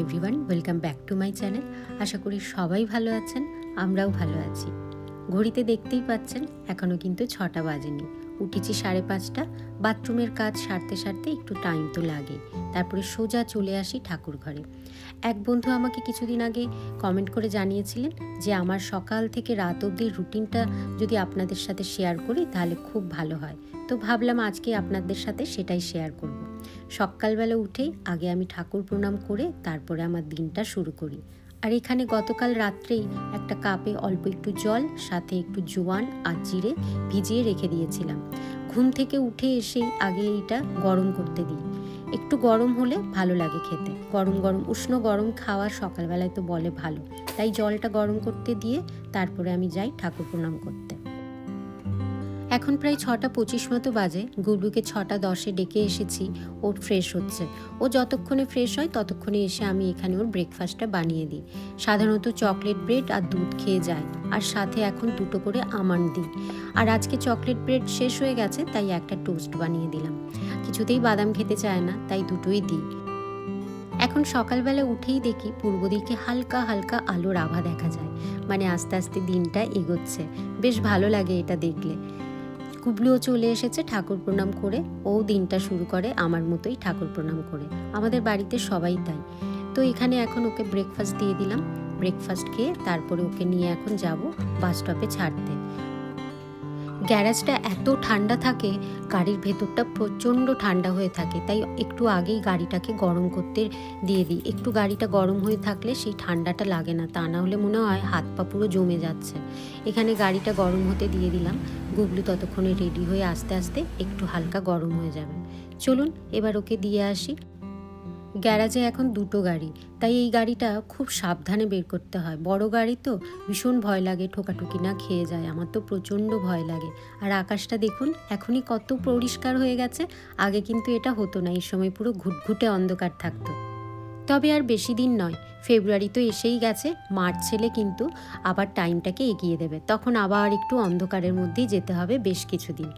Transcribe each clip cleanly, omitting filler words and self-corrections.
Everyone, welcome back to my channel. আশা করি সবাই ভালো আছেন, আমরাও ভালো আছি। ঘড়িতে দেখতেই পাচ্ছেন এখনও কিন্তু 6টা বাজেনি। উঠেছি 5:30। বাথরুমের কাজ সারতে সারতে একটু টাইম তো লাগে। তারপরে সোজা চলে আসি ঠাকুর ঘরে। এক বন্ধু আমাকে কিছুদিন আগে কমেন্ট করে জানিয়েছিলেন যে আমার সকাল থেকে রাত অবধি রুটিনটা যদি আপনাদের সাথে শেয়ার করি তাহলে খুব ভালো হয়। তো ভাবলাম আজকে আপনাদের সাথে সেটাই শেয়ার করব। সকালবেলা উঠেই আগে আমি ঠাকুর প্রণাম করে তারপরে আমার দিনটা শুরু করি। আর এখানে গতকাল রাত্রেই একটা কাপে অল্প একটু জল, সাথে একটু জোয়ান আর জিরে ভিজিয়ে রেখে দিয়েছিলাম। ঘুম থেকে উঠে এসেই আগে এইটা গরম করতে দিই। একটু গরম হলে ভালো লাগে খেতে। উষ্ণ গরম খাওয়া সকালবেলায় তো বলে ভালো, তাই জলটা গরম করতে দিয়ে তারপরে আমি যাই ঠাকুর প্রণাম করতে। এখন প্রায় 6:25 মতো বাজে। গুবলুকে 6:10 ডেকে এসেছি, ওর ফ্রেশ হচ্ছে। ও যতক্ষণে ফ্রেশ হয় ততক্ষণে এসে আমি এখানে ওর ব্রেকফাস্টটা বানিয়ে দিই। সাধারণত চকলেট ব্রেড আর দুধ খেয়ে যায়, আর সাথে এখন 2টো করে আমন্ড দিই। আর আজকে চকলেট ব্রেড শেষ হয়ে গেছে, তাই একটা টোস্ট বানিয়ে দিলাম। কিছুতেই বাদাম খেতে চায় না, তাই দুটোই দিই। এখন সকালবেলা উঠেই দেখি পূর্ব দিকে হালকা হালকা আলোর আভা দেখা যায়, মানে আস্তে আস্তে দিনটা এগোচ্ছে। বেশ ভালো লাগে এটা দেখলে। গুবলুও চলে এসেছে ঠাকুর প্রণাম করে। ও দিনটা শুরু করে আমার মতোই ঠাকুর প্রণাম করে। আমাদের বাড়িতে সবাই তাই। তো এখানে এখন ওকে ব্রেকফাস্ট দিয়ে দিলাম। ব্রেকফাস্ট খেয়ে তারপরে ওকে নিয়ে এখন যাব বাস স্টপে ছাড়তে। গ্যারেজটা এত ঠান্ডা থাকে, গাড়ির ভেতরটা প্রচণ্ড ঠান্ডা হয়ে থাকে, তাই একটু আগেই গাড়িটাকে গরম করতে দিয়ে দিই। একটু গাড়িটা গরম হয়ে থাকলে সেই ঠান্ডাটা লাগে না, তা না হলে মনে হয় হাত পা পুরো জমে যাচ্ছে। এখানে গাড়িটা গরম হতে দিয়ে দিলাম। গুবলু ততক্ষণে রেডি হয়ে আস্তে আস্তে একটু হালকা গরম হয়ে যাবে। চলুন এবার ওকে দিয়ে আসি। গ্যারাজে এখন 2টো গাড়ি, তাই এই গাড়িটা খুব সাবধানে বের করতে হয়। বড় গাড়ি তো ভীষণ ভয় লাগে ঠোকাঠুকি না খেয়ে যায়, আমার তো প্রচণ্ড ভয় লাগে। আর আকাশটা দেখুন এখনই কত পরিষ্কার হয়ে গেছে, আগে কিন্তু এটা হতো না। এই সময় পুরো ঘুটঘুটে অন্ধকার থাকতো। তবে আর বেশি দিন নয়, ফেব্রুয়ারি তো এসেই গেছে। মার্চ ছেলে কিন্তু আবার টাইমটাকে এগিয়ে দেবে, তখন আবার একটু অন্ধকারের মধ্যেই যেতে হবে বেশ কিছুদিন।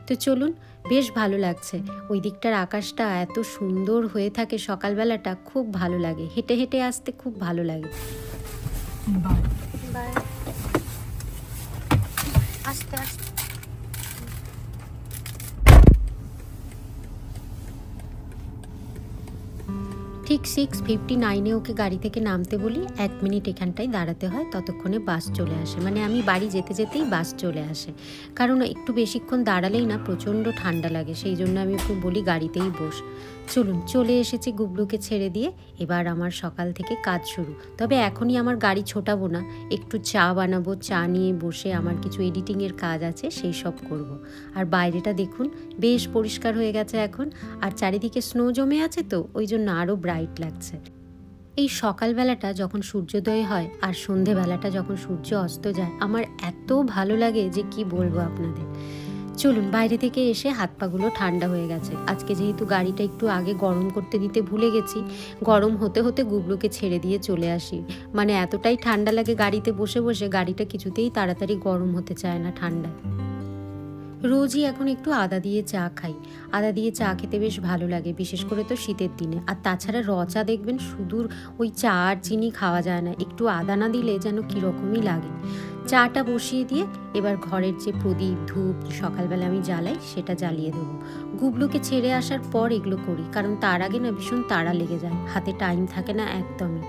তো চলুন, বেশ ভালো লাগছে। ওই দিকটার আকাশটা এত সুন্দর হয়ে থাকে সকালবেলাটা, খুব ভালো লাগে। হেঁটে হেঁটে আসতে খুব ভালো লাগে। আস্তে আস্তে ঠিক 6:59 ওকে গাড়ি থেকে নামতে বলি। 1 মিনিট এখানটায় দাঁড়াতে হয়, ততক্ষণে বাস চলে আসে। মানে আমি বাড়ি যেতে যেতেই বাস চলে আসে, কারণ একটু বেশিক্ষণ দাঁড়ালেই না প্রচণ্ড ঠান্ডা লাগে। সেই জন্য আমি ওকে বলি গাড়িতেই বস। চলুন, চলে এসেছি গুবলুকে ছেড়ে দিয়ে। এবার আমার সকাল থেকে কাজ শুরু। তবে এখনই আমার গাড়ি ছোটাবো না, একটু চা বানাবো। চা নিয়ে বসে আমার কিছু এডিটিংয়ের কাজ আছে, সেই সব করব। আর বাইরেটা দেখুন বেশ পরিষ্কার হয়ে গেছে এখন, আর চারিদিকে স্নো জমে আছে, তো ওই জন্য আরও ব্রাইট লাগছে। এই সকালবেলাটা যখন সূর্যোদয় হয় আর সন্ধেবেলাটা যখন সূর্য অস্ত যায়, আমার এত ভালো লাগে যে কি বলবো আপনাদের। চলুন, বাইরে থেকে এসে হাত পাগুলো ঠান্ডা হয়ে গেছে। আজকে যেহেতু গাড়িটা একটু আগে গরম করতে দিতে ভুলে গেছি, গরম হতে হতে গুবলুকে ছেড়ে দিয়ে চলে আসি। মানে এতটাই ঠান্ডা লাগে গাড়িতে বসে বসে, গাড়িটা কিছুতেই তাড়াতাড়ি গরম হতে চায় না ঠান্ডায়। রোজই এখন একটু আদা দিয়ে চা খাই। আদা দিয়ে চা খেতে বেশ ভালো লাগে, বিশেষ করে তো শীতের দিনে। আর তাছাড়া চা দেখবেন শুধু ওই চা আর চিনি খাওয়া যায় না, একটু আদা না দিলে যেন কীরকমই লাগে। চাটা বসিয়ে দিয়ে এবার ঘরের যে প্রদীপ ধূপ সকালবেলা আমি জ্বালাই সেটা জ্বালিয়ে দেবো। গুবলুকে ছেড়ে আসার পর এগুলো করি, কারণ তার আগে না ভীষণ তাড়া লেগে যায়, হাতে টাইম থাকে না একদমই।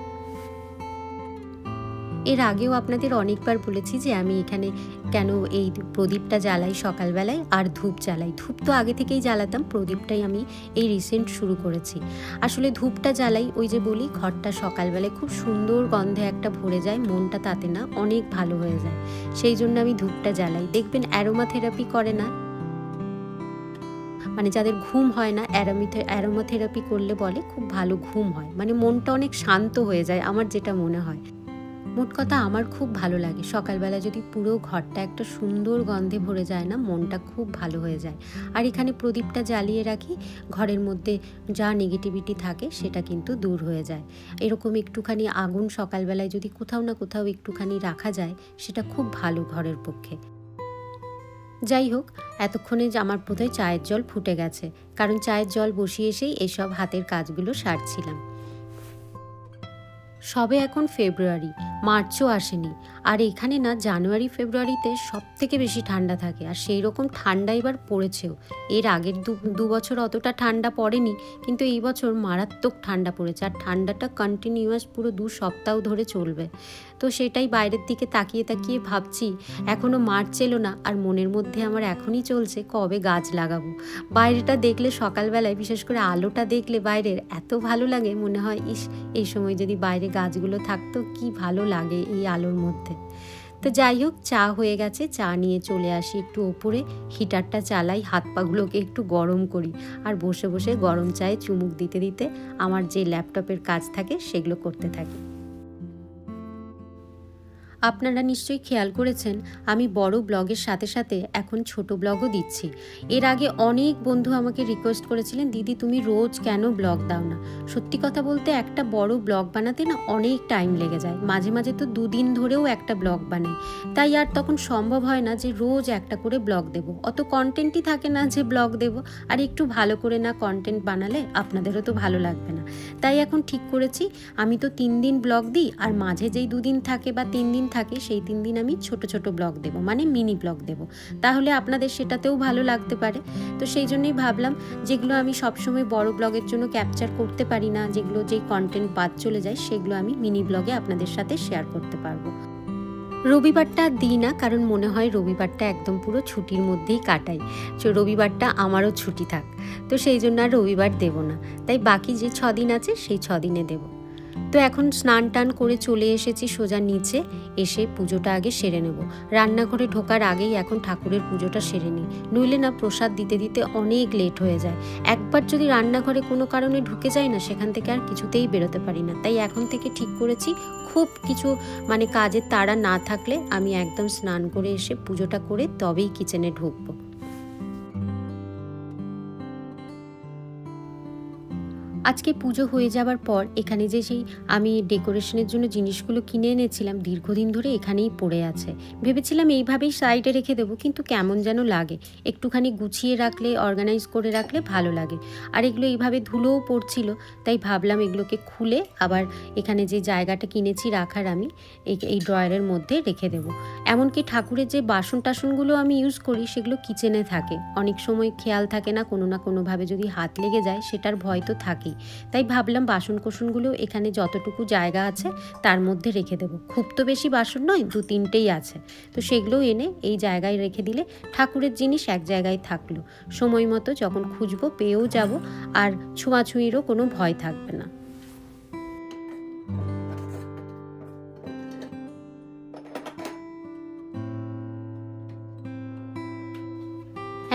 এর আগেও আপনাদের অনেকবার বলেছি যে আমি এখানে কেন এই প্রদীপটা জ্বালাই সকালবেলায় আর ধূপ জ্বালাই। ধূপ তো আগে থেকেই জ্বালাতাম, প্রদীপটাই আমি এই রিসেন্ট শুরু করেছি। আসলে ধূপটা জ্বালাই ওই যে বলি, ঘরটা সকালবেলায় খুব সুন্দর গন্ধে একটা ভরে যায়, মনটা তাতে না অনেক ভালো হয়ে যায়। সেই জন্য আমি ধূপটা জ্বালাই। দেখবেন অ্যারোমা থেরাপি করে না, মানে যাদের ঘুম হয় না, অ্যারোমা থেরাপি করলে বলে খুব ভালো ঘুম হয়, মানে মনটা অনেক শান্ত হয়ে যায়, আমার যেটা মনে হয়। মোট কথা আমার খুব ভালো লাগে সকালবেলা যদি পুরো ঘরটা একটা সুন্দর গন্ধে ভরে যায় না, মনটা খুব ভালো হয়ে যায়। আর এখানে প্রদীপটা জ্বালিয়ে রাখি, ঘরের মধ্যে যা নেগেটিভিটি থাকে সেটা কিন্তু দূর হয়ে যায়। এরকম একটুখানি আগুন সকালবেলায় যদি কোথাও না কোথাও একটুখানি রাখা যায়, সেটা খুব ভালো ঘরের পক্ষে। যাই হোক, এতক্ষণে আমার বোধহয় চায়ের জল ফুটে গেছে, কারণ চায়ের জল বসিয়ে এসেই এসব হাতের কাজগুলো সারছিলাম। সবে এখন ফেব্রুয়ারি, মার্চও আসেনি, আর এখানে না জানুয়ারি ফেব্রুয়ারিতে সব থেকে বেশি ঠান্ডা থাকে, আর সেই রকম ঠান্ডা এবার পড়েছেও। এর আগের দু বছর অতটা ঠান্ডা পড়েনি, কিন্তু এই বছর মারাত্মক ঠান্ডা পড়েছে, আর ঠান্ডাটা কন্টিনিউয়াস পুরো 2 সপ্তাহ ধরে চলবে। তো সেটাই বাইরের দিকে তাকিয়ে তাকিয়ে ভাবছি, এখনও মার্চ এলো না, আর মনের মধ্যে আমার এখনই চলছে কবে গাছ লাগাবো। বাইরেটা দেখলে সকালবেলায়, বিশেষ করে আলোটা দেখলে বাইরের এত ভালো লাগে, মনে হয় ইস, এই সময় যদি বাইরে গাছগুলো থাকতো কি ভালো লাগে এই আলোর মধ্যে। তো যাই হোক, চা হয়ে গেছে, চা নিয়ে চলে আসি একটু ওপরে, হিটারটা চালাই, হাত পাগুলোকে একটু গরম করি, আর বসে বসে গরম চায়ে চুমুক দিতে দিতে আমার যে ল্যাপটপের কাজ থাকে সেগুলো করতে থাকি। আপনারা নিশ্চয়ই খেয়াল করেছেন, আমি বড় ব্লগের সাথে সাথে এখন ছোট ব্লগও দিচ্ছি। এর আগে অনেক বন্ধু আমাকে রিকোয়েস্ট করেছিলেন, দিদি তুমি রোজ কেন ব্লগ দাও না। সত্যি কথা বলতে একটা বড় ব্লগ বানাতে না অনেক টাইম লেগে যায়, মাঝে মাঝে তো 2 দিন ধরেও একটা ব্লগ বানাই, তাই আর তখন সম্ভব হয় না যে রোজ একটা করে ব্লগ দেব, অত কন্টেন্টই থাকে না যে ব্লগ দেব, আর একটু ভালো করে না কন্টেন্ট বানালে আপনাদেরও তো ভালো লাগবে না। তাই এখন ঠিক করেছি, আমি তো 3 দিন ব্লগ দিই, আর মাঝে যেই 2 দিন থাকে বা 3 দিন থাকে সেই 3 দিন আমি ছোট ছোট ব্লগ দেব, মানে মিনি ব্লগ দেব, তাহলে আপনাদের সেটাতেও ভালো লাগতে পারে। তো সেই জন্যই ভাবলাম, যেগুলো আমি সবসময় বড় ব্লগের জন্য ক্যাপচার করতে পারি না, যেগুলো যেই কন্টেন্ট বাদ চলে যায়, সেগুলো আমি মিনি ব্লগে আপনাদের সাথে শেয়ার করতে পারবো। রবিবারটা দিই না, কারণ মনে হয় রবিবারটা একদম পুরো ছুটির মধ্যেই কাটাই, রবিবারটা আমারও ছুটি থাক, তো সেই জন্য আর রবিবার দেব না, তাই বাকি যে 6 দিন আছে সেই 6 দিনে দেব। তো এখন স্নান টান করে চলে এসেছি সোজা নিচে, এসে পুজোটা আগে সেরে নেব। রান্নাঘরে ঢোকার আগেই এখন ঠাকুরের পুজোটা সেরে নিই, নইলে না প্রসাদ দিতে দিতে অনেক লেট হয়ে যায়। একবার যদি রান্নাঘরে কোনো কারণে ঢুকে যায় না, সেখান থেকে আর কিছুতেই বেরোতে পারি না। তাই এখন থেকে ঠিক করেছি, খুব কিছু মানে কাজের তাড়া না থাকলে আমি একদম স্নান করে এসে পুজোটা করে তবেই কিচেনে ঢুকবো। আজকে পুজো হয়ে যাবার পর এখানে যে সেই আমি ডেকোরেশনের জন্য জিনিসগুলো কিনে এনেছিলাম, দীর্ঘদিন ধরে এখানেই পড়ে আছে। ভেবেছিলাম এইভাবেই সাইডে রেখে দেবো, কিন্তু কেমন যেন লাগে, একটুখানি গুছিয়ে রাখলে, অর্গানাইজ করে রাখলে ভালো লাগে। আর এগুলো এইভাবে ধুলোও পড়ছিল, তাই ভাবলাম এগুলোকে খুলে আবার এখানে যে জায়গাটা কিনেছি রাখার, আমি এই ড্রয়ারের মধ্যে রেখে দেবো। এমনকি ঠাকুরের যে বাসন টাসনগুলো আমি ইউজ করি, সেগুলো কিচেনে থাকে, অনেক সময় খেয়াল থাকে না, কোনো না কোনোভাবে যদি হাত লেগে যায় সেটার ভয় তো থাকেই। তাই ভাবলাম বাসন কোসনগুলো এখানে যতটুকু জায়গা আছে তার মধ্যে রেখে দেবো। খুব তো বেশি বাসন নয়, 2-3টেই আছে, তো সেগুলো এনে এই জায়গায় রেখে দিলে ঠাকুরের জিনিস এক জায়গায় থাকলো, সময় মতো যখন খুঁজবো পেয়েও যাব, আর ছোঁয়াছুঁয়িরও কোনো ভয় থাকবে না।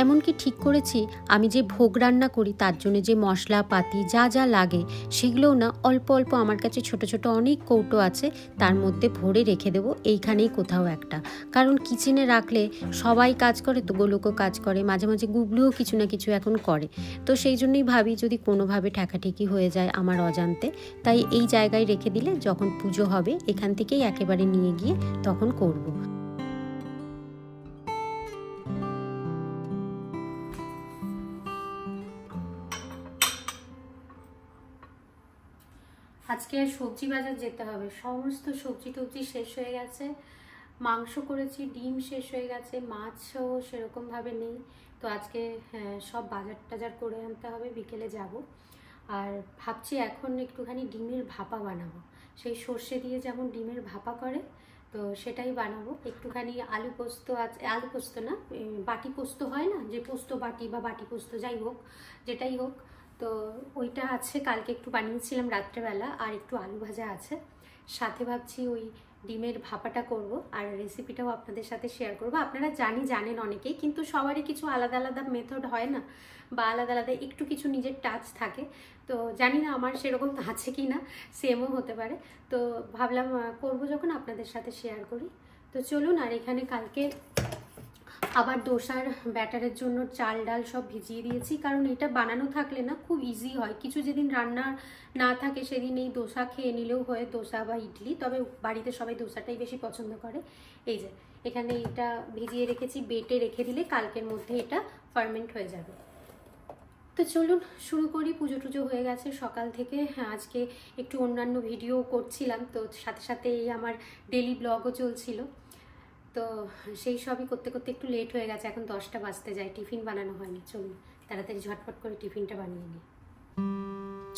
এমনকি ঠিক করেছি, আমি যে ভোগ রান্না করি তার জন্য যে মশলাপাতি যা যা লাগে, সেগুলোও না অল্প অল্প আমার কাছে ছোট ছোট অনেক কৌটো আছে, তার মধ্যে ভরে রেখে দেবো এইখানেই কোথাও একটা। কারণ কিচেনে রাখলে সবাই কাজ করে, তো গোলকও কাজ করে, মাঝে মাঝে গুবলুও কিছু না কিছু এখন করে, তো সেই জন্যই ভাবি যদি কোনোভাবে ঠেকাঠেকি হয়ে যায় আমার অজান্তে, তাই এই জায়গায় রেখে দিলে যখন পুজো হবে এখান থেকেই একেবারে নিয়ে গিয়ে তখন করব। আজকে সবজি বাজার যেতে হবে, সমস্ত সবজি টবজি শেষ হয়ে গেছে, মাংস করেছি, ডিম শেষ হয়ে গেছে, মাছও সেরকমভাবে নেই, তো আজকে সব বাজার টাজার করে আনতে হবে, বিকেলে যাব। আর ভাবছি এখন একটুখানি ডিমের ভাপা বানাবো, সেই সর্ষে দিয়ে যেমন ডিমের ভাপা করে, তো সেটাই বানাবো। একটুখানি আলু পোস্ত আছে, আলু পোস্ত না, বাটি পোস্ত হয় না, যে পোস্ত বাটি বা বাটি পোস্ত যাই হোক, যেটাই হোক, তো ওইটা আছে, কালকে একটু বানিয়েছিলাম রাত্রেবেলা, আর একটু আলু ভাজা আছে, সাথে ভাবছি ওই ডিমের ভাপাটা করব, আর রেসিপিটাও আপনাদের সাথে শেয়ার করব। আপনারা জানেন অনেকেই, কিন্তু সবারই কিছু আলাদা আলাদা মেথড হয় না, বা আলাদা আলাদা একটু কিছু নিজের টাচ থাকে, তো জানি না আমার সেরকম আছে কি না, সেমও হতে পারে, তো ভাবলাম করব যখন আপনাদের সাথে শেয়ার করি। তো চলুন। আর এখানে কালকে আবার দোসার ব্যাটারের জন্য চাল ডাল সব ভিজিয়ে দিয়েছি, কারণ এটা বানানো থাকলে না খুব ইজি হয়, কিছু যেদিন রান্না না থাকে সেদিন এই দোসা খেয়ে নিলেও হয়, দোসা বা ইডলি, তবে বাড়িতে সবাই দোসাটাই বেশি পছন্দ করে। এই যে এখানে এটা ভিজিয়ে রেখেছি, বেটে রেখে দিলে কালকের মধ্যে এটা ফার্মেন্ট হয়ে যাবে। তো চলুন শুরু করি। পুজো টুজো হয়ে গেছে সকাল থেকে। আজকে একটু অন্যান্য ভিডিও করছিলাম, তো সাথে সাথে এই আমার ডেলি ব্লগও চলছিল। তো সেই সবই করতে করতে একটু লেট হয়ে গেছে, এখন 10টা বাজতে যায়, টিফিন বানানো হয়নি। চলুন তাড়াতাড়ি ঝটপট করে টিফিনটা বানিয়ে নিই।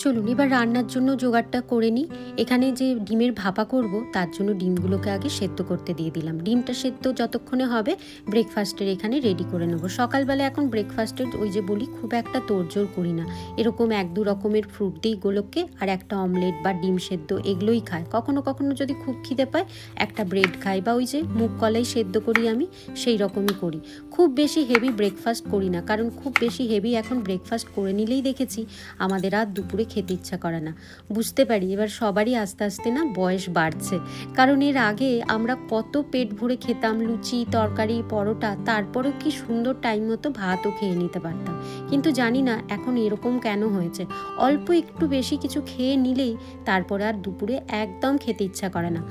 চলুন এবার রান্নার জন্য জোগাড়টা করে নিই। এখানে যে ডিমের ভাপা করব তার জন্য ডিমগুলোকে আগে সেদ্ধ করতে দিয়ে দিলাম। ডিমটা সেদ্ধ যতক্ষণে হবে ব্রেকফাস্টের এখানে রেডি করে নেব। সকালবেলা এখন ব্রেকফাস্টের ওই যে বলি খুব একটা তোড়জোড় করি না, এরকম 1-2 রকমের ফ্রুট দিই গোলককে, আর একটা অমলেট বা ডিম সেদ্ধ এগুলোই খায়। কখনো কখনো যদি খুব খিদে পায় একটা ব্রেড খাই, বা ওই যে মুগ কলাই সেদ্ধ করি আমি, সেই রকমই করি। খুব বেশি হেভি ব্রেকফাস্ট করি না, কারণ খুব বেশি হেভি এখন ব্রেকফাস্ট করে নিলেই দেখেছি আমাদের আর দুপুরে খেতে ইচ্ছা করে না। বুঝতে পারি এবার সবারই আস্তে আস্তে না বয়স বাড়ছে, কারণ এর আগে আমরা কত পেট ভরে খেতাম লুচি তরকারি পরোটা, তারপরেও কি সুন্দর টাইম মতো ভাতও খেয়ে নিতে পারতাম। কিন্তু জানি না এখন এরকম কেন হয়েছে, অল্প একটু বেশি কিছু খেয়ে নিলেই তারপরে আর দুপুরে একদম খেতে ইচ্ছা করে না।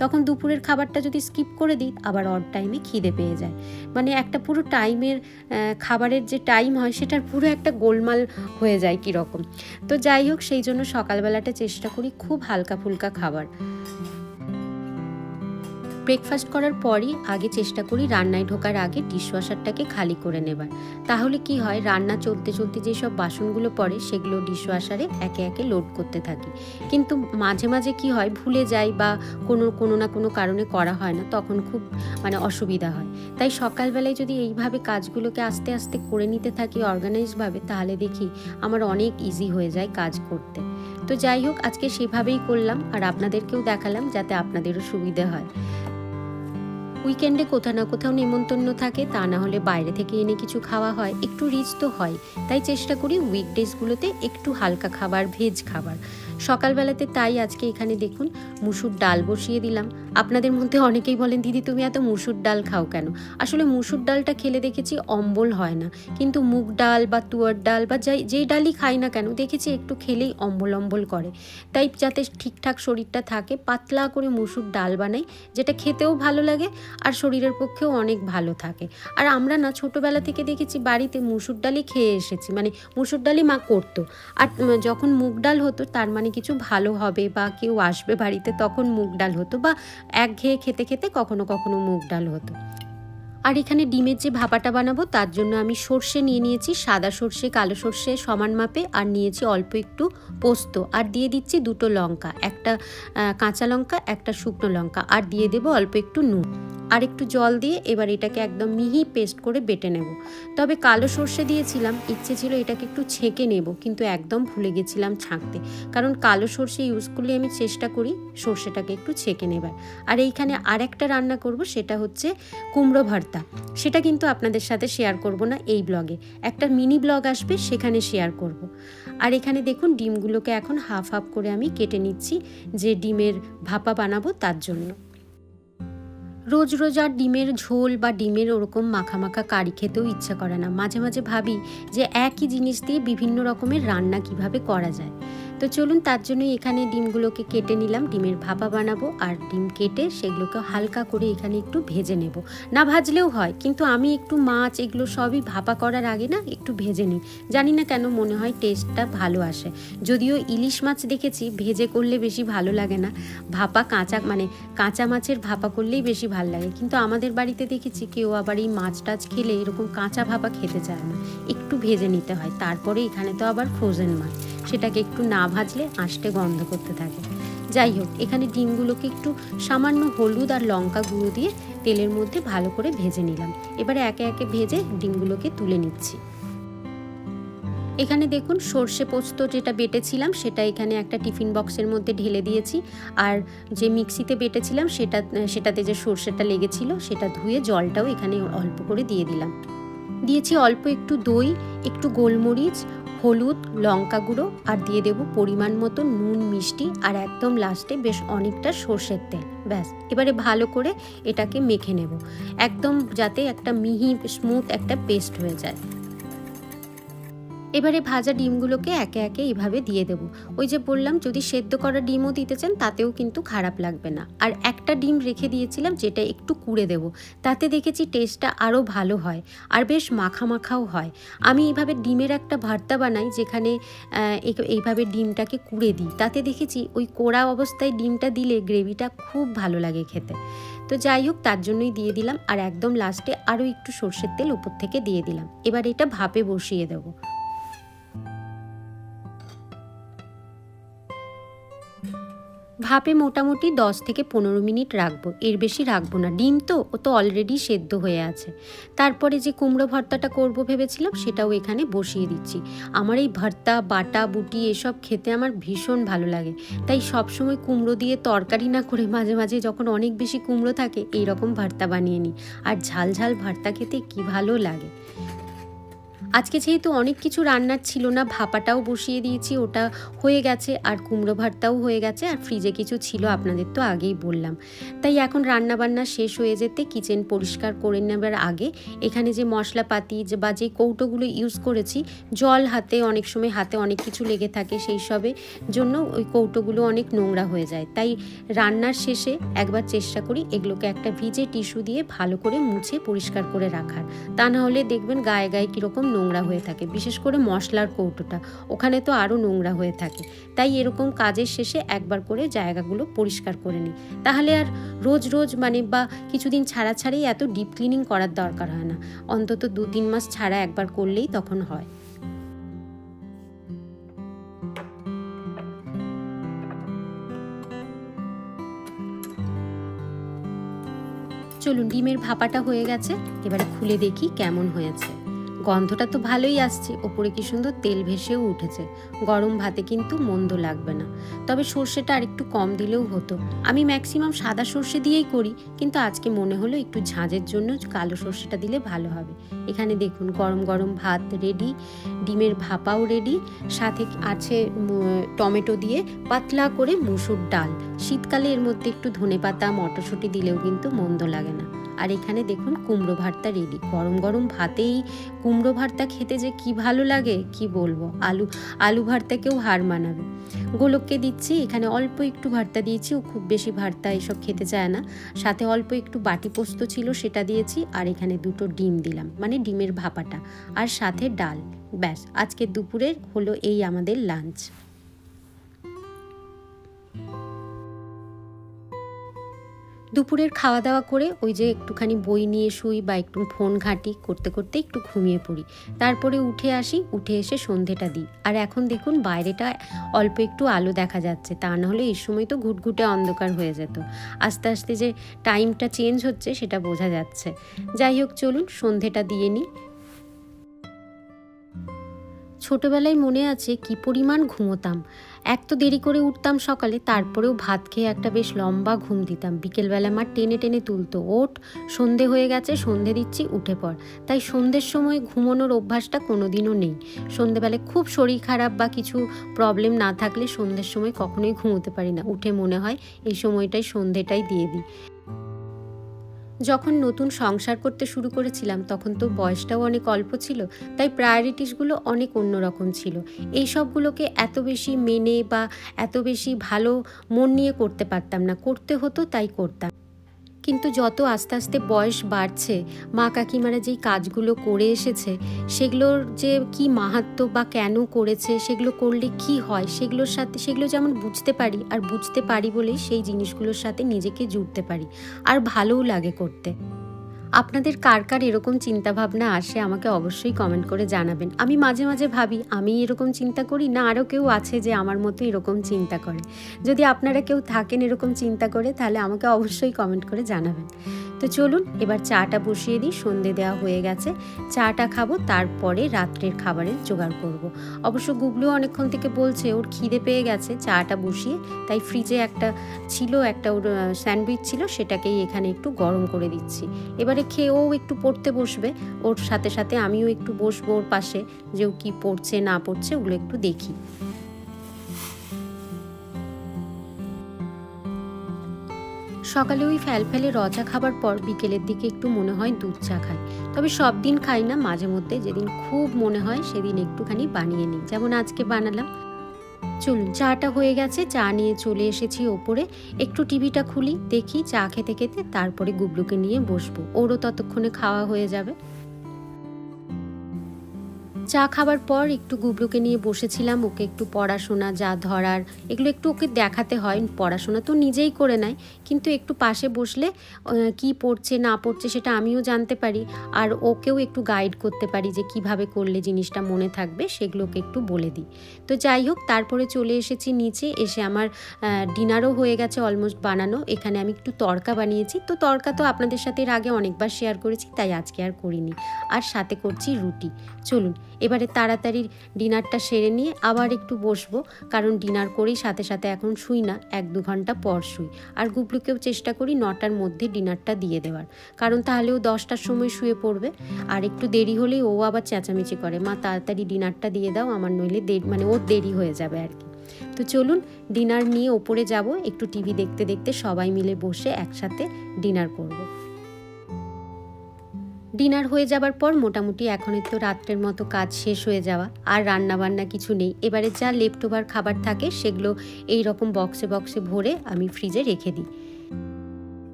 তখন দুপুরের খাবারটা যদি স্কিপ করে দিই আবার অড টাইমে খিদে পেয়ে যায়। মানে একটা পুরো টাইমের খাবারের যে টাইম হয় সেটার পুরো একটা গোলমাল হয়ে যায় কীরকম। তো যাই হোক, সেই জন্য সকালবেলাটা চেষ্টা করি খুব হালকা ফুলকা খাবার। ব্রেকফাস্ট করার পরই আগে চেষ্টা করি রান্নায় ঢোকার আগে ডিশওয়াশারটাকে খালি করে নেবার। তাহলে কি হয়, রান্না চলতে চলতে যেসব বাসনগুলো পড়ে সেগুলো ডিশওয়াশারে একে একে লোড করতে থাকি। কিন্তু মাঝে মাঝে কি হয়, ভুলে যাই বা কোনো না কোনো কারণে করা হয় না, তখন খুব অসুবিধা হয়। তাই সকালবেলায় যদি এইভাবে কাজগুলোকে আস্তে আস্তে করে নিতে থাকি অর্গানাইজভাবে, তাহলে দেখি আমার অনেক ইজি হয়ে যায় কাজ করতে। তো যাই হোক, আজকে সেভাবেই করলাম আর আপনাদেরকেও দেখালাম যাতে আপনাদেরও সুবিধে হয়। উইকেন্ডে কোথাও না কোথাও নেমন্তন্ন থাকে, তা না হলে বাইরে থেকে এনে কিছু খাওয়া হয়, একটু রিচ তো হয়। তাই চেষ্টা করি উইকডেজগুলোতে একটু হালকা খাবার, ভেজ খাবার। সকালবেলাতে তাই আজকে এখানে দেখুন মুসুর ডাল বসিয়ে দিলাম। আপনাদের মধ্যে অনেকেই বলেন দিদি তুমি এত মুসুর ডাল খাও কেন? আসলে মুসুর ডালটা খেলে দেখেছি অম্বল হয় না, কিন্তু মুগ ডাল বা তুয়ার ডাল বা যেই ডালই খাই না কেন দেখেছি একটু খেলেই অম্বল করে। তাই যাতে ঠিকঠাক শরীরটা থাকে, পাতলা করে মুসুর ডাল বানাই, যেটা খেতেও ভালো লাগে আর শরীরের পক্ষেও অনেক ভালো থাকে। আর আমরা না ছোটোবেলা থেকে দেখেছি বাড়িতে মুসুর ডালই খেয়ে এসেছি, মুসুর ডালই মা করতো। আর যখন মুগ ডাল হতো তার কিছু ভালো হবে বা কেউ আসবে বাড়িতে, তখন মুগ ডাল হতো, বা একঘেয়ে খেতে খেতে কখনো কখনো মুগ ডাল হতো। আর এখানে ডিমের যে ভাপাটা বানাবো তার জন্য আমি সর্ষে নিয়ে নিয়েছি, সাদা সর্ষে কালো সর্ষে সমান মাপে, আর নিয়েছি অল্প একটু পোস্ত, আর দিয়ে দিচ্ছি 2টো লঙ্কা, একটা কাঁচা লঙ্কা একটা শুকনো লঙ্কা, আর দিয়ে দেবো অল্প একটু নুন আর একটু জল দিয়ে এবার এটাকে একদম মিহি পেস্ট করে বেটে নেব। তবে কালো সর্ষে দিয়েছিলাম, ইচ্ছে ছিল এটাকে একটু ছেঁকে নেব, কিন্তু একদম ভুলে গেছিলাম ছাঁকতে, কারণ কালো সর্ষে ইউজ করলে আমি চেষ্টা করি সর্ষেটাকে একটু ছেঁকে নেবার। আর এইখানে আর একটা রান্না করব, সেটা হচ্ছে কুমড়ো ভর্তা। সেটা কিন্তু আপনাদের সাথে শেয়ার করব না এই ব্লগে, একটা মিনি ব্লগ আসবে সেখানে শেয়ার করব। আর এখানে দেখুন ডিমগুলোকে এখন হাফ হাফ করে আমি কেটে নিচ্ছি, যে ডিমের ভাপা বানাবো তার জন্য। রোজ রোজ আর ডিমের ঝোল বা ডিমের ওরকম মাখা মাখা কারি খেতেও ইচ্ছা করে না। মাঝে মাঝে ভাবি যে একই জিনিস দিয়ে বিভিন্ন রকমের রান্না কিভাবে করা যায়। তো চলুন তার জন্যই এখানে ডিমগুলোকে কেটে নিলাম, ডিমের ভাপা বানাবো। আর ডিম কেটে সেগুলোকে হালকা করে এখানে একটু ভেজে নেব, না ভাজলেও হয়, কিন্তু আমি একটু মাছ এগুলো সবই ভাপা করার আগে না একটু ভেজে নিই। জানি না কেন মনে হয় টেস্টটা ভালো আসে। যদিও ইলিশ মাছ দেখেছি ভেজে করলে বেশি ভালো লাগে না, ভাপা কাঁচা মাছের ভাপা করলেই বেশি ভালো লাগে। কিন্তু আমাদের বাড়িতে দেখেছি কেউ আবার এই মাছ টাছ খেলে এরকম কাঁচা ভাপা খেতে চায় না, একটু ভেজে নিতে হয়। তারপরে এখানে তো আবার ফ্রোজেন মাছ, সেটাকে একটু না ভাজলে আঁশটে গন্ধ করতে থাকে। যাই হোক, এখানে ডিমগুলোকে একটু সামান্য হলুদ আর লঙ্কা গুঁড়ো দিয়ে তেলের মধ্যে ভালো করে ভেজে নিলাম। এবারে একে একে ভেজে ডিমগুলোকে তুলে নিচ্ছি। এখানে দেখুন সর্ষে পোস্ত যেটা বেটেছিলাম সেটা এখানে একটা টিফিন বক্সের মধ্যে ঢেলে দিয়েছি, আর যে মিক্সিতে বেটেছিলাম সেটাতে যে সর্ষেটা লেগেছিল সেটা ধুয়ে জলটাও এখানে অল্প করে দিয়ে দিলাম। দিয়েছি অল্প একটু দই, একটু গোলমরিচ, হলুদ, লঙ্কা গুঁড়ো, আর দিয়ে দেবো পরিমাণ মতো নুন মিষ্টি, আর একদম লাস্টে বেশ অনেকটা সর্ষের তেল। ব্যাস, এবারে ভালো করে এটাকে মেখে নেব, একদম যাতে একটা মিহি স্মুথ একটা পেস্ট হয়ে যায়। এবারে ভাজা ডিমগুলোকে একে একে এভাবে দিয়ে দেব। ওই যে বললাম, যদি সেদ্ধ করা ডিমও দিতে চান তাতেও কিন্তু খারাপ লাগবে না। আর একটা ডিম রেখে দিয়েছিলাম যেটা একটু কুড়ে দেব, তাতে দেখেছি টেস্টটা আরও ভালো হয় আর বেশ মাখা মাখাও হয়। আমি এইভাবে ডিমের একটা ভর্তা বানাই, যেখানে এইভাবে ডিমটাকে কুড়ে দিই, তাতে দেখেছি ওই কোড়া অবস্থায় ডিমটা দিলে গ্রেভিটা খুব ভালো লাগে খেতে। তো যাই হোক, তার জন্যই দিয়ে দিলাম। আর একদম লাস্টে আরও একটু সর্ষের তেল উপর থেকে দিয়ে দিলাম। এবার এটা ভাপে বসিয়ে দেবো। ভাপে মোটামুটি 10 থেকে 15 মিনিট রাখবো, এর বেশি রাখবো না। ডিম তো ও তো অলরেডি সেদ্ধ হয়ে আছে। তারপরে যে কুমড়ো ভর্তাটা করব ভেবেছিলাম সেটাও এখানে বসিয়ে দিচ্ছি। আমার এই ভর্তা, বাটা বুটি এসব খেতে আমার ভীষণ ভালো লাগে, তাই সবসময় কুমড়ো দিয়ে তরকারি না করে মাঝে মাঝে যখন অনেক বেশি কুমড়ো থাকে এইরকম ভর্তা বানিয়ে নিই। আর ঝাল ঝাল ভর্তা খেতে কি ভালো লাগে। আজকে যেহেতু অনেক কিছু রান্নার ছিল না, ভাপাটাও বসিয়ে দিয়েছি, ওটা হয়ে গেছে, আর কুমড়ো ভর্তাও হয়ে গেছে, আর ফ্রিজে কিছু ছিল আপনাদের তো আগেই বললাম। তাই এখন রান্নাবান্না শেষ হয়ে যেতে কিচেন পরিষ্কার করে নেবার আগে এখানে যে মশলাপাতি বা যে কৌটোগুলো ইউজ করেছি, জল হাতে অনেক সময় হাতে অনেক কিছু লেগে থাকে, সেই সবের জন্য ওই কৌটোগুলো অনেক নোংরা হয়ে যায়। তাই রান্নার শেষে একবার চেষ্টা করি এগুলোকে একটা ভিজে টিস্যু দিয়ে ভালো করে মুছে পরিষ্কার করে রাখার। তা না হলে দেখবেন গায়ে গায়ে কীরকম নোংরা হয়ে থাকে, বিশেষ করে মশলার কৌটোটা, ওখানে তো আরও নোংরা হয়ে থাকে। তাই এরকম কাজের শেষে একবার করে জায়গাগুলো পরিষ্কার করে নিই, তাহলে আর রোজ রোজ বা কিছুদিন ছাড়া ছাড়াই এত ডিপ ক্লিনিং করার দরকার হয় না। অন্তত 2-3 মাস ছাড়া একবার করলেই তখন হয়। চলুন, ডিমের ভাপাটা হয়ে গেছে, এবারে খুলে দেখি কেমন হয়েছে। গন্ধটা তো ভালোই আসছে, ওপরে কি সুন্দর তেল ভেসেও উঠেছে। গরম ভাতে কিন্তু মন্দ লাগবে না, তবে সর্ষেটা আর একটু কম দিলেও হতো। আমি ম্যাক্সিমাম সাদা সর্ষে দিয়েই করি, কিন্তু আজকে মনে হলো একটু ঝাঁঝের জন্য কালো সর্ষেটা দিলে ভালো হবে। এখানে দেখুন গরম গরম ভাত রেডি, ডিমের ভাপাও রেডি, সাথে আছে টমেটো দিয়ে পাতলা করে মুসুর ডাল। শীতকালে এর মধ্যে একটু ধনেপাতা মটরশুঁটি দিলেও কিন্তু মন্দ লাগে না। আর এখানে দেখুন কুমড়ো ভর্তা রেডি। গরম গরম ভাতেই কুমড়ো ভর্তা খেতে যে কি ভালো লাগে কি বলবো, আলু ভর্তাকেও হার মানাবে। গোলককে দিচ্ছি, এখানে অল্প একটু ভর্তা দিয়েছি, ও খুব বেশি ভর্তা এসব খেতে চায় না। সাথে অল্প একটু বাটি পোস্ত ছিল সেটা দিয়েছি, আর এখানে 2টো ডিম দিলাম, ডিমের ভাপাটা, আর সাথে ডাল। ব্যাস, আজকে দুপুরের হলো এই আমাদের লাঞ্চ। দুপুরের খাওয়া দাওয়া করে ওই যে একটুখানি বই নিয়ে শুই বা একটু ফোন ঘাঁটি করতে করতে একটু ঘুমিয়ে পড়ি। তারপরে উঠে আসি, উঠে এসে সন্ধেটা দিই। আর এখন দেখুন বাইরেটা অল্প একটু আলো দেখা যাচ্ছে, তা না হলে এই সময় তো ঘুটঘুটে অন্ধকার হয়ে যেত। আস্তে আস্তে যে টাইমটা চেঞ্জ হচ্ছে সেটা বোঝা যাচ্ছে। যাই হোক, চলুন সন্ধেটা দিয়ে নিই। ছোটবেলায় মনে আছে কি পরিমাণ ঘুমোতাম। এক তো দেরি করে উঠতাম সকালে, তারপরেও ভাত খেয়ে একটা বেশ লম্বা ঘুম দিতাম। বিকেলবেলা মা টেনে টেনে তুলতো, ওঠ সন্ধে হয়ে গেছে, সন্ধে দিচ্ছি, উঠে পড়। তাই সন্ধ্যের সময় ঘুমানোর অভ্যাসটা কোনোদিনও নেই। সন্ধেবেলায় খুব শরীর খারাপ বা কিছু প্রবলেম না থাকলে সন্ধ্যের সময় কখনোই ঘুমোতে পারি না। উঠে মনে হয় এই সময়টাই সন্ধেটাই দিয়ে দিই। যখন নতুন সংসার করতে শুরু করেছিলাম তখন তো বয়সটাও অনেক অল্প ছিল, তাই প্রায়োরিটিসগুলো অনেক অন্যরকম ছিল। এই সবগুলোকে এত বেশি মেনে বা এত বেশি ভালো মন নিয়ে করতে পারতাম না, করতে হতো তাই করতাম। কিন্তু যত আস্তে আস্তে বয়স বাড়ছে, মা কাকিমারা যেই কাজগুলো করে এসেছে সেগুলোর যে কি মাহাত্ম্য বা কেন করেছে, সেগুলো করলে কি হয়, সেগুলো যেমন বুঝতে পারি, আর বুঝতে পারি বলেই সেই জিনিসগুলোর সাথে নিজেকে জুড়তে পারি, আর ভালোও লাগে করতে। আপনাদের কার কার এরকম চিন্তাভাবনা আসে আমাকে অবশ্যই কমেন্ট করে জানাবেন। আমি মাঝে মাঝে ভাবি আমি এরকম চিন্তা করি না আরও কেউ আছে যে আমার মতো এরকম চিন্তা করে। যদি আপনারা কেউ থাকেন এরকম চিন্তা করে, তাহলে আমাকে অবশ্যই কমেন্ট করে জানাবেন। তো চলুন এবার চাটা বসিয়ে দিই, সন্ধে দেওয়া হয়ে গেছে। চাটা খাবো, তারপরে রাত্রের খাবারের জোগাড় করব। অবশ্য গুবলু অনেকক্ষণ থেকে বলছে ওর খিদে পেয়ে গেছে, চাটা বসিয়ে তাই ফ্রিজে একটা ওর স্যান্ডউইচ ছিল, সেটাকেই এখানে একটু গরম করে দিচ্ছি। এবারে খেয়ে ও একটু পড়তে বসবে, ওর সাথে সাথে আমিও একটু বসবো ওর পাশে, যে ও কী পড়ছে না পড়ছে ওগুলো একটু দেখি। সকালে ওই ফ্যালফ্যালে রচা খাবার পর বিকেলের দিকে একটু মনে হয় দুধ চা খাই, তবে সব দিন খাই না, মাঝে মধ্যে যেদিন খুব মনে হয় সেদিন একটুখানি বানিয়ে নিই, যেমন আজকে বানালাম। চলুন, চাটা হয়ে গেছে, চা নিয়ে চলে এসেছি ওপরে। একটু টিভিটা খুলি, দেখি, চা খেতে খেতে তারপরে গুবলুকে নিয়ে বসবো, ওরও ততক্ষণে খাওয়া হয়ে যাবে। চা খাবার পর একটু গুবলুকে নিয়ে বসেছিলাম, ওকে একটু পড়াশোনা যা ধরার এগুলো একটু ওকে দেখাতে হয়। পড়াশোনা তো নিজেই করে নেয়, কিন্তু একটু পাশে বসলে কি পড়ছে না পড়ছে সেটা আমিও জানতে পারি, আর ওকেও একটু গাইড করতে পারি যে কিভাবে করলে জিনিসটা মনে থাকবে, সেগুলোকে একটু বলে দিই। তো যাই হোক, তারপরে চলে এসেছি নিচে, এসে আমার ডিনারও হয়ে গেছে অলমোস্ট বানানো। এখানে আমি একটু তড়কা বানিয়েছি, তো তড়কা তো আপনাদের সাথে এর আগে অনেকবার শেয়ার করেছি, তাই আজকে আর করিনি। আর সাথে করছি রুটি। চলুন এবারে তাড়াতাড়ি ডিনারটা সেরে নিয়ে আবার একটু বসবো, কারণ ডিনার করেই সাথে সাথে এখন শুই না, 1-2 ঘন্টা পর শুই। আর গুবলুকেও চেষ্টা করি 9টার মধ্যে ডিনারটা দিয়ে দেওয়ার, কারণ তাহলেও 10টার সময় শুয়ে পড়বে। আর একটু দেরি হলেই ও আবার চেঁচামেচি করে, মা তাড়াতাড়ি ডিনারটা দিয়ে দাও, আমার নইলে ওর দেরি হয়ে যাবে আর কি। তো চলুন ডিনার নিয়ে ওপরে যাব, একটু টিভি দেখতে দেখতে সবাই মিলে বসে একসাথে ডিনার করব। ডিনার হয়ে যাবার পর মোটামুটি এখনের তো রাত্রের মতো কাজ শেষ হয়ে যাওয়া, আর রান্না বান্না কিছু নেই। এবারে যা লেফট ওভার খাবার থাকে সেগুলো এই রকম বক্সে বক্সে ভরে আমি ফ্রিজে রেখে দিই।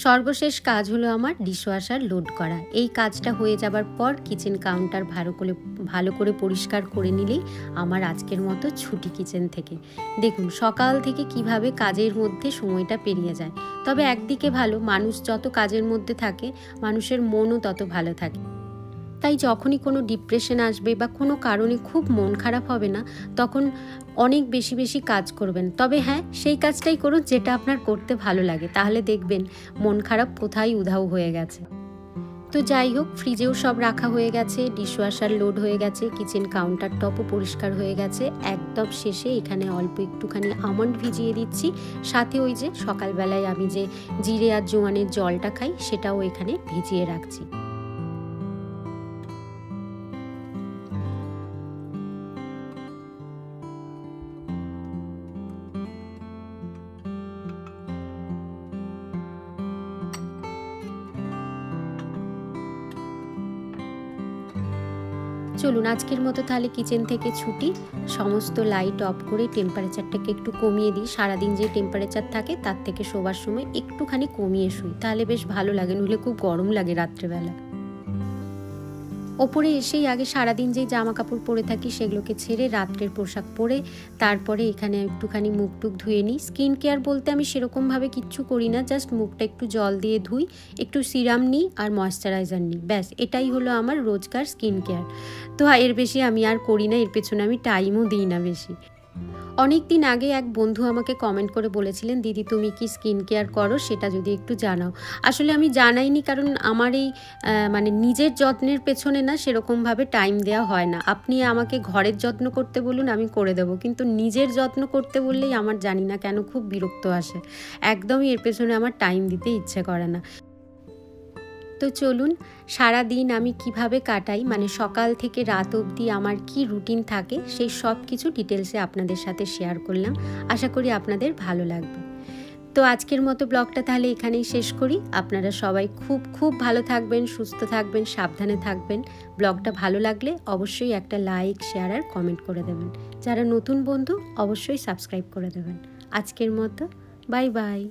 সর্বশেষ কাজ হলো আমার ডিশওয়াশার লোড করা। এই কাজটা হয়ে যাবার পর কিচেন কাউন্টার ভালো করে পরিষ্কার করে নিলেই আমার আজকের মতো ছুটি কিচেন থেকে। দেখুন সকাল থেকে কিভাবে কাজের মধ্যে সময়টা পেরিয়ে যায়। তবে একদিকে ভালো, মানুষ যত কাজের মধ্যে থাকে মানুষের মনও তত ভালো থাকে। তাই যখনই কোনো ডিপ্রেশন আসবে বা কোনো কারণে খুব মন খারাপ হবে না, তখন অনেক বেশি বেশি কাজ করবেন। তবে হ্যাঁ, সেই কাজটাই করুন যেটা আপনার করতে ভালো লাগে, তাহলে দেখবেন মন খারাপ কোথায় উধাও হয়ে গেছে। তো যাই হোক, ফ্রিজেও সব রাখা হয়ে গেছে, ডিশওয়াশার লোড হয়ে গেছে, কিচেন কাউন্টার টপও পরিষ্কার হয়ে গেছে। একদম শেষে এখানে অল্প একটুখানি আমন্ড ভিজিয়ে দিচ্ছি, সাথে ওই যে সকালবেলায় আমি যে জিরে আর জোয়ানের জলটা খাই সেটাও এখানে ভিজিয়ে রাখছি। চলুন আজকের মতো তাহলে কিচেন থেকে ছুটি। সমস্ত লাইট অফ করে টেম্পারেচারটাকে একটু কমিয়ে দিই। সারাদিন যে টেম্পারেচার থাকে তার থেকে শোবার সময় একটুখানি কমিয়ে শুই, তাহলে বেশ ভালো লাগে, নইলে খুব গরম লাগে রাত্রেবেলা। ওপরে এসেই আগে সারাদিন যেই জামা কাপড় পরে থাকি সেগুলোকে ছেড়ে রাত্রের পোশাক পরে তারপরে এখানে একটুখানি মুখ টুক ধুয়ে নিই। স্কিন কেয়ার বলতে আমি সেরকমভাবে কিচ্ছু করি না, জাস্ট মুখটা একটু জল দিয়ে ধুই, একটু সিরাম নিই আর ময়েশ্চারাইজার নিই, ব্যাস এটাই হলো আমার রোজকার স্কিন কেয়ার। তো এর বেশি আমি আর করি না, এর পেছনে আমি টাইমও দিই না বেশি। অনেক দিন আগে এক বন্ধু আমাকে কমেন্ট করে বলেছিলেন, দিদি তুমি কি স্কিন কেয়ার করো, সেটা যদি একটু জানাও। আসলে আমি জানাইনি, কারণ আমার এই নিজের যত্নের পেছনে না সেরকমভাবে টাইম দেওয়া হয় না। আপনি আমাকে ঘরের যত্ন করতে বলুন, আমি করে দেবো, কিন্তু নিজের যত্ন করতে বললেই আমার জানি না কেন খুব বিরক্ত আসে, একদমই এর পেছনে আমার টাইম দিতে ইচ্ছে করে না। তো চলুন সারা দিন আমি কিভাবে কাটাই, সকাল থেকে রাত অবধি আমার কি রুটিন থাকে, সেই সব কিছু ডিটেলসে আপনাদের সাথে শেয়ার করলাম। আশা করি আপনাদের ভালো লাগবে। তো আজকের মতো ব্লগটা তাহলে এখানেই শেষ করি। আপনারা সবাই খুব খুব ভালো থাকবেন, সুস্থ থাকবেন, সাবধানে থাকবেন। ব্লগটা ভালো লাগলে অবশ্যই একটা লাইক, শেয়ার আর কমেন্ট করে দেবেন। যারা নতুন বন্ধু অবশ্যই সাবস্ক্রাইব করে দেবেন। আজকের মতো বাই বাই।